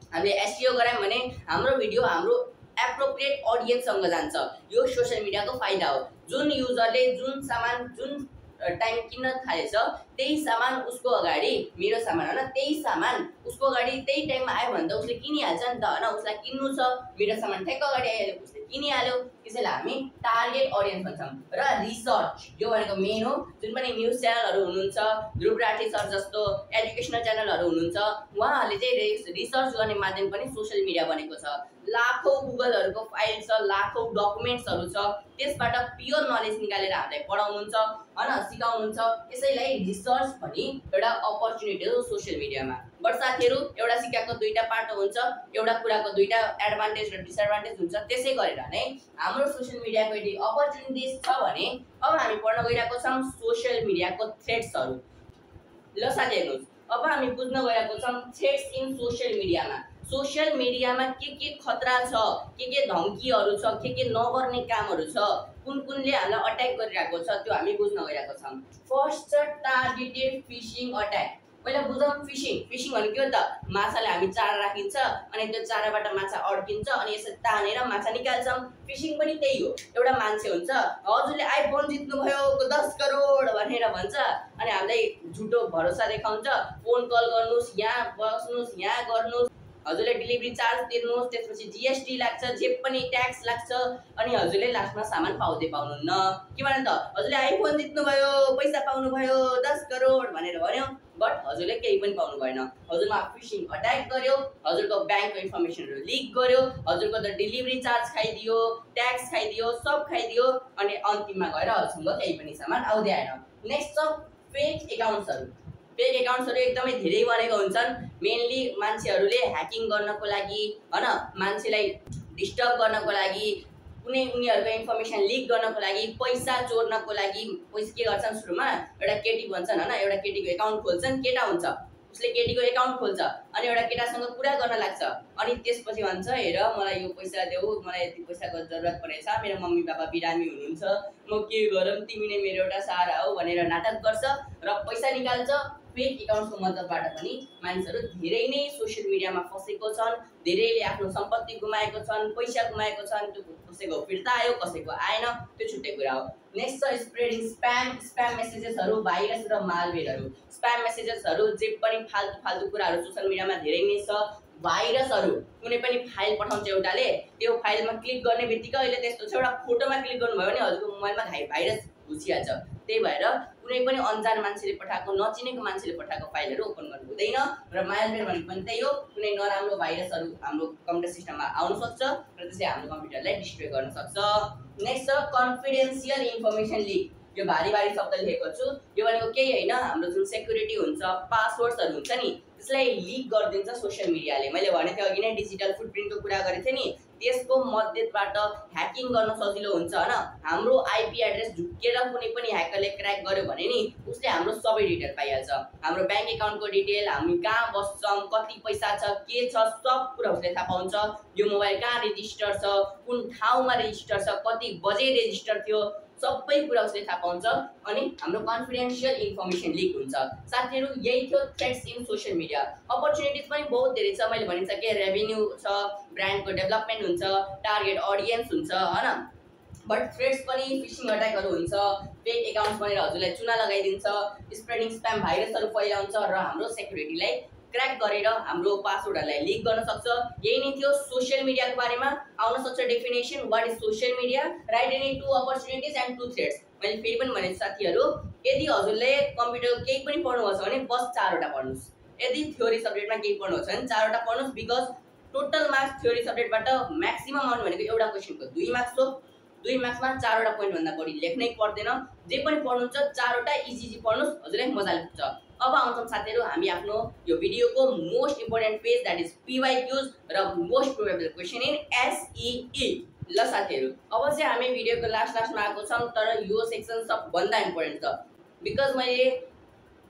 हामीले एसईओ गरायौं भने हाम्रो भिडियो हाम्रो एप्रोप्रिएट अडियन्ससँग जान्छ। यो सोशल मिडियाको फाइदा हो। जुन युजरले जुन सामान जुन टाइम किन्न थालेछ त्यही सामान उसको अगाडि, मेरो सामान हैन, त्यही सामान उसको अगाडि त्यही टाइममा आयो भने त उसले किनिहाल्छ नि त हैन। उसलाई किन्नु छ, मेरो सामान ठ्याक्क अगाडि आयो उसले किनिहाल्यो। त्यसैले हामी टार्गेट अडियन्स भन्छौं। र रिसर्च यो भनेको मेन हो। जुन पनि न्यूज च्यानलहरू हुनुहुन्छ, ध्रुव राठी सर जस्तो एजुकेशनल च्यानलहरू हुनुहुन्छ, उहाँहरूले चाहिँ रिसर्च गर्ने माध्यम पनि सोशल मिडिया बनेको छ। लाखौं गुगलहरूको फाइल छ, लाखौं डकुमेन्ट्सहरू छ, त्यसबाट प्योर नलेज निकालेर हामीलाई पढाउनुहुन्छ हैन, सिकाउनुहुन्छ। यसैलाई रिसर्च पनि एउटा अपर्चुनिटी हो सोशल मिडियामा। बट साथीहरु, एउटा सिक्काको दुईटा पाटो हुन्छ, एउटा कुराको दुईटा एडभान्टेज र डिसएडभान्टेज हुन्छ। त्यसै गरेर नै हाम्रो सोशल मिडियाको यदि अपर्चुनिटिज छ भने अब हामी पढ्न गइरहेको छौं सोशल मिडियाको थ्रेट्सहरू। ल साथीहरु, अब हामी बुझ्न गइरहेको छौं थ्रेट्स इन सोशल मिडियामा। सोशल मिडियामा के खतरा छ, के धम्कीहरू छ, के नगर्ने कामहरू छ, कुनले हामीलाई अट्याक गरिरहेको छ, त्यो हामी बुझ्न गइरहेको छौं। फर्स्ट छ टार्गेटेड फिशिङ अट्याक। पहिला बुझौं फिशिङ भनेको के हो त? माछाले हामी चारा राखिन्छ अनि त्यो चाराबाट माछा अड्किन्छ अनि यसरी तानेर माछा निकाल्छौं। फिशिङ पनि त्यही हो। एउटा मान्छे हुन्छ, हजुरले आइफोन जित्नु भयो 10 करोड भनेर भन्छ अनि हामीलाई झुटो भरोसा देखाउँछ। फोन कल गर्नुस्, यहाँ बस्नुस्, यहाँ गर्नुस् हजुरले डेलिभरी चार्ज तिर्नुहोस्, त्यसपछि जीएसटी लाग्छ, जे पनि ट्याक्स लाग्छ, अनि हजुरले लास्टमा सामान पाउनुहुन्न। के भन्नु त, हजुरले आइफोन जित्नुभयो, पैसा पाउनुभयो 10 करोड भनेर भन्यो, बट हजुरले केही पनि पाउनु भएन। हजुरमा फिशिङ अट्याक गर्यो, हजुरको ब्याङ्कको इन्फर्मेसनहरू लिक गर्यो, हजुरको त डेलिभरी चार्ज खाइदियो, ट्याक्स खाइदियो, सब खाइदियो, अनि अन्तिममा गएर हजुरसँग केही पनि सामान आउँदै आएन। नेक्स्ट छ फेक एकाउन्ट्सहरू। फेक एकाउन्ट्सहरू एकदमै धेरै बनेको हुन्छन्। मेनली मान्छेहरूले ह्याकिङ गर्नको लागि, हैन, मान्छेलाई डिस्टर्ब गर्नको लागि, कुनै उनीहरूको इन्फर्मेसन लिक गर्नको लागि, पैसा चोर्नको लागि पैसा के गर्छन्, सुरुमा एउटा केटी भन्छन्, हैन, एउटा केटीको एकाउन्ट खोल्छन्, केटा हुन्छ, उसले केटीको एकाउन्ट खोल्छ, अनि एउटा केटासँग कुरा गर्न लाग्छ, अनि त्यसपछि भन्छ हेर मलाई यो पैसा देऊ, मलाई यति पैसाको जरुरत परेछ, मेरो मम्मी बाबा बिरामी हुनुहुन्छ, म के गरौँ, तिमी नै मेरो एउटा सहारा हो भनेर नाटक गर्छ र पैसा निकाल्छ। फेक एकाउन्टको मद्दतबाट पनि मानिसहरू धेरै नै सोसियल मिडियामा फसेको छन्, धेरैले आफ्नो सम्पत्ति गुमाएको छन्, पैसा गुमाएको छन्, त्यो कसैको फिर्ता आयो, कसैको आएन, त्यो छुट्टै कुरा हो। नेक्स्ट छ स्प्रेडिङ स्प्याम मेसेजेसहरू, भाइरस र मालवेयरहरू। स्प्याम मेसेजेसहरू जे पनि फाल्तु कुराहरू सोसियल मिडियामा धेरै नै छ। भाइरसहरू, कुनै पनि फाइल पठाउँछ एउटाले, त्यो फाइलमा क्लिक गर्ने बित्तिकै अहिले त्यस्तो छ, एउटा फोटोमा क्लिक गर्नुभयो भने हजुरको मोबाइलमा भाइरस घुसिहाल्छ। त्यही भएर कुनै पनि अन्जान मान्छेले पठाएको, नचिनेको मान्छेले पठाएको फाइलहरू ओपन गर्नु हुँदैन। र मालवेयर भनेको पनि त्यही हो, कुनै नराम्रो भाइरसहरू हाम्रो कम्प्युटर सिस्टममा आउन सक्छ र त्यसले हाम्रो कम्प्युटरलाई डिस्ट्रोय गर्न सक्छ। नेक्स्ट छ कन्फिडेन्सियल इन्फर्मेसन लिक। यो भारी शब्द लेखेको छु, यो भनेको केही होइन, हाम्रो जुन सेक्युरिटी हुन्छ, पासवर्ड्सहरू हुन्छ नि, त्यसलाई लिक गरिदिन्छ सोसियल मिडियाले। मैले भनेको थिएँ अघि नै डिजिटल फुटप्रिन्टको कुरा गरेको थिएँ नि, त्यसको मद्दतबाट ह्याकिङ गर्न सजिलो हुन्छ, हैन। हाम्रो आइपी एड्रेस झुक्केर कुनै पनि ह्याकरले क्र्याक गर्यो भने नि उसले हाम्रो सबै डिटेल पाइहाल्छ। हाम्रो ब्याङ्क एकाउन्टको डिटेल, हामी कहाँ बस्छौँ, कति पैसा छ, के छ, सब कुरा उसले थाहा पाउँछ। यो मोबाइल कहाँ रेजिस्टर छ, कुन ठाउँमा रेजिस्टर छ, कति बजे रेजिस्टर थियो, सबै कुरा उसले थाहा पाउँछ, अनि हाम्रो कन्फिडेन्सियल इन्फर्मेसन लिक हुन्छ। साथीहरू, यही थियो threats in social media. Opportunities पनि बहुत धेरै छ, मैले भनिसकेँ, रेभेन्यू छ, ब्रान्डको डेभलपमेन्ट हुन्छ, टार्गेट अडियन्स हुन्छ, हैन, बट थ्रेट्स पनि, फिशिङ अट्याकहरू हुन्छ, फेक एकाउन्ट्स भनेर हजुरलाई चुना लगाइदिन्छ, स्प्रेडिङ स्प्याम भाइरसहरू फैलाउँछ र हाम्रो सेक्युरिटीलाई क्र्याक गरेर हाम्रो पासवर्डहरूलाई लिक गर्न सक्छ। यही नै थियो सोसियल मिडियाको बारेमा। आउन सक्छ definition, what is social media, write any 2 opportunities and 2 threats. मैले फेरि पनि भनेको साथीहरू, यदि हजुरले कम्प्युटर केही पनि पढ्नुभएको छ भने बस 4वटा पढ्नुहोस्। यदि थ्योरी सब्जेक्टमा केही पढ्नुभएको छ भने 4वटा पढ्नुहोस्, बिकज टोटल मार्क्स थ्योरी सब्जेक्टबाट म्याक्सिमम आउनु भनेको एउटा क्वेसनको 2 मार्क्स हो। 2 मार्क्समा 4वटा पोइन्टभन्दा बढी लेख्नै पर्दैन। जे पनि पढ्नुहुन्छ 4वटा इजी पढ्नुहोस्, हजुरलाई मजाले पुग्छ। अब आउँछौँ साथीहरू हामी आफ्नो यो भिडियोको most important page, that is PYQs र most probable question in SEE। ल साथीहरू, अब चाहिँ हामी भिडियोको लास्टमा आएको छौँ, तर यो सेक्सन सबभन्दा इम्पोर्टेन्ट छ, बिकज मैले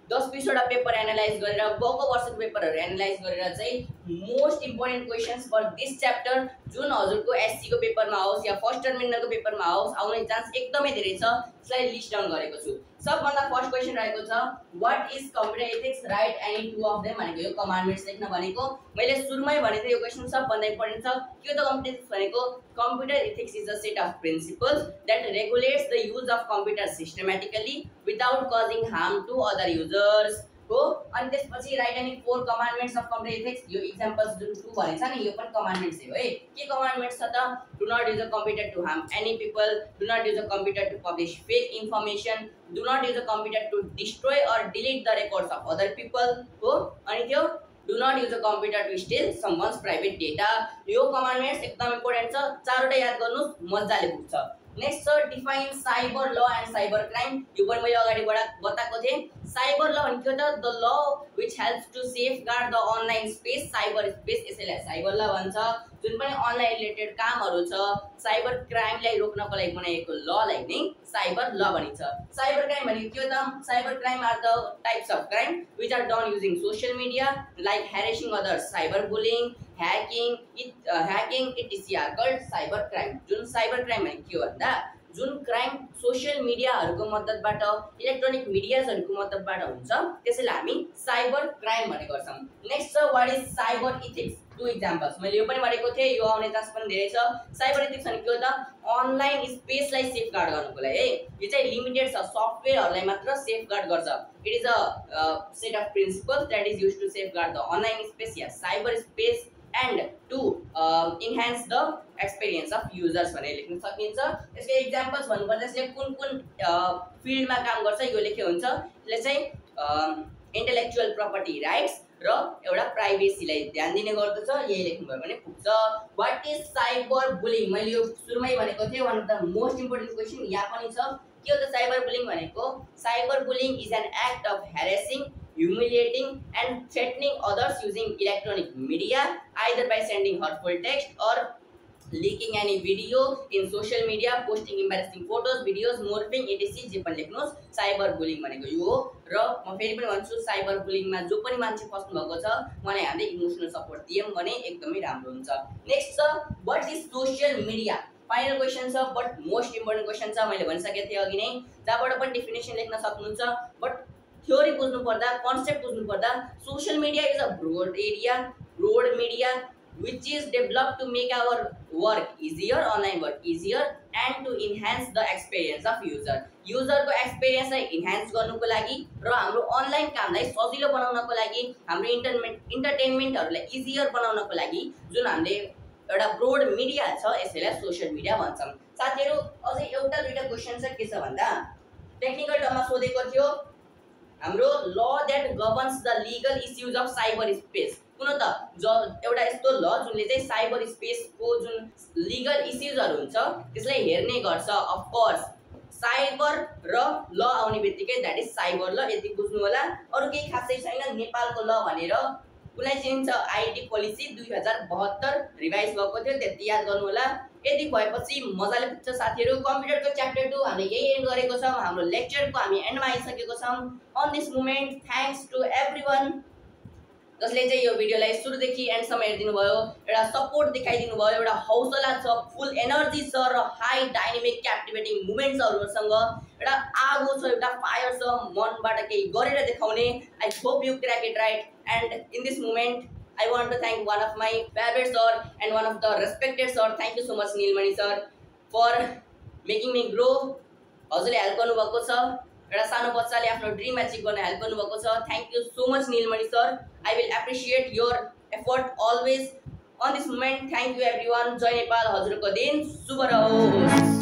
10-20वटा पेपर एनालाइज गरेर, गएको वर्षको पेपरहरू एनालाइज गरेर चाहिँ most important questions for this chapter, जुन हजुरको SC को पेपरमा आओस् या फर्स्ट टर्मिनलको पेपरमा आओस्, आउने चान्स एकदमै धेरै छ, त्यसलाई लिस्ट डाउन गरेको छु। सबभन्दा फर्स्ट क्वेसन रहेको छ, what is computer ethics, right any 2 of them भनेको यो कमान्डमेन्ट्स लेख्न भनेको। मैले सुरुमै भनेको थिएँ यो क्वेसन सबभन्दा इम्पोर्टेन्ट छ। के त कम्प्युटर एथिक्स भनेको, computer ethics is a set of principles that regulates the use of computer systematically without causing harm to other users हो। अनि त्यसपछि write any 4 commandments of computer ethics. यो इक्जाम्पल्स जुन 2 भनेछ नि, यो पनि कमान्डमेन्ट्स हो है। के कमान्डमेन्ट्स छ त, do not use a computer to harm any people, do not use a computer to publish fake information, do not use a computer to destroy or delete the records of other people हो। अनि त्यो do not use a computer to steal someone's private data. यो commandments एकदम important छ, 4वटा याद गर्नुस्, मजाले पुग्छ। नेक्स्ट छ define cyber law and cyber crime. यो पनि मैले अगाडि बताएको थिएँ। साइबर ल भनेको त the law which helps to safeguard the online space, cyber space, यसैलाई साइबर ल भन्छ। जुन पनि अनलाइन रिलेटेड कामहरू छ, साइबर क्राइमलाई रोक्नको लागि बनाइएको ललाई नै साइबर ल भनिन्छ। साइबर क्राइम भनेको के हो त, cyber crime are the types of crime which are done using social media like harassing others, cyber bullying, hacking ETC are called cyber crime. जुन साइबर क्राइम भनेको के हो भन्दा, जुन क्राइम सोसियल मिडियाहरूको मद्दतबाट, इलेक्ट्रोनिक मिडियाजहरूको मद्दतबाट हुन्छ, त्यसैलाई हामी साइबर क्राइम भन्ने गर्छौँ। नेक्स्ट छ what is cyber ethics. 2 examples मैले यो पनि भनेको थिएँ, यो आउने चान्स पनि धेरै छ। साइबर इथिक्स भनेको के हो त, अनलाइन स्पेसलाई सेफगार्ड गर्नुको लागि है। यो चाहिँ लिमिटेड छ, सफ्टवेयरहरूलाई मात्र सेफगार्ड गर्छ। It is a set of principles that is used to safeguard the online space या cyber space and to enhance the experience of users भनेर लेख्न सकिन्छ। यसको एक्जाम्पल्स भन्नुपर्दा यसले कुन कुन फिल्डमा काम गर्छ यो लेखे हुन्छ। यसले चाहिँ इन्टेलेक्चुअल प्रपर्टी राइट्स र एउटा प्राइभेसीलाई ध्यान दिने गर्दछ। यही लेख्नुभयो भने पुग्छ। What is cyber bullying? मैले यो सुरुमै भनेको थिएँ, one of the most important question यहाँ पनि छ। के हो त साइबर बुलिङ भनेको? Cyber bullying is an act of harassing, humiliating and threatening others using electronic media, either by sending hurtful text or leaking any video in social media, posting embarrassing photos, videos, morphing etc. जे पनि लेख्नुहोस् cyber bullying भनेको यो हो। र म फेरि पनि भन्छु साइबर बुलिङमा जो पनि मान्छे फस्नु भएको छ मलाई हामीले इमोसनल सपोर्ट दियौँ भने एकदमै राम्रो हुन्छ। नेक्स्ट छ what is social media? Final question छ बट मोस्ट इम्पोर्टेन्ट क्वेशन छ। मैले भनिसकेको थिएँ अघि नै, जहाँबाट पनि डेफिनेसन लेख्न सक्नुहुन्छ। बट थ्योरी बुझ्नु पर्दा, कन्सेप्ट बुझ्नु पर्दा, social media is a broad media which is developed to make our work easier, online work easier and to enhance the experience of user को एक्सपिरियन्स लाई इन्हान्स गर्नुको लागि र हाम्रो अनलाइन कामलाई सजिलो बनाउनको लागि, हाम्रो इन्टरटेनमेन्टहरुलाई इजियर बनाउनको लागि जुन हामीले एउटा ब्रोड मिडिया छ यसैलाई सोशल मिडिया भन्छौं। साथीहरु अझै एउटा दुईटा क्वेशन छ। के छ भन्दा टेक्निकल टर्ममा सोधेको थियो हाम्रो law that governs the legal issues of cyber space. कुन त जो एउटा यस्तो ल जुनले चाहिँ साइबर स्पेसको जुन लीगल इश्यूजहरु हुन्छ त्यसलाई हेर्ने गर्छ। अफ कोर्स साइबर र ल आउने बित्तिकै दैट इज साइबर ल, यति बुझ्नु होला। अरु केही खासै छैन। नेपालको ल भनेर कुनै चिन्छ आईटी पोलिसी 2072 रिभाइज भएको थियो, त्यति याद गर्नु होला। यदि भएपछि मजाले पुग्छ साथीहरु। कम्प्युटरको च्याप्टर 2 हामीले यही एन्ड गरेको छौं। हाम्रो लेक्चरको हामी एन्डमा आइसकेको छौं। On this moment thanks to everyone जसले चाहिँ यो भिडियोलाई सुरुदेखि एन्डसम्म हेरिदिनु भयो, एउटा सपोर्ट देखाइदिनु भयो, एउटा हौसला छ, फुल एनर्जी छ र हाई डाइनामिक क्याप्टिभेटिङ मुभमेन्ट्सहरुसँग एउटा आगो छ, एउटा फायर छ मनबाट केही गरेर देखाउने। I hope you crack it right and in this moment I want to thank one of my favorite sir and one of the respected sir. Thank you so much Nilmani sir for making me grow. हजुरले help गर्नु भएको छ, एउटा सानो बच्चाले आफ्नो dream achieve गर्न help गर्नु भएको छ। Thank you so much Nilamani sir. I will appreciate your effort always on this moment. Thank you everyone. जय नेपाल। हजुरको दिन शुभ रहोस्।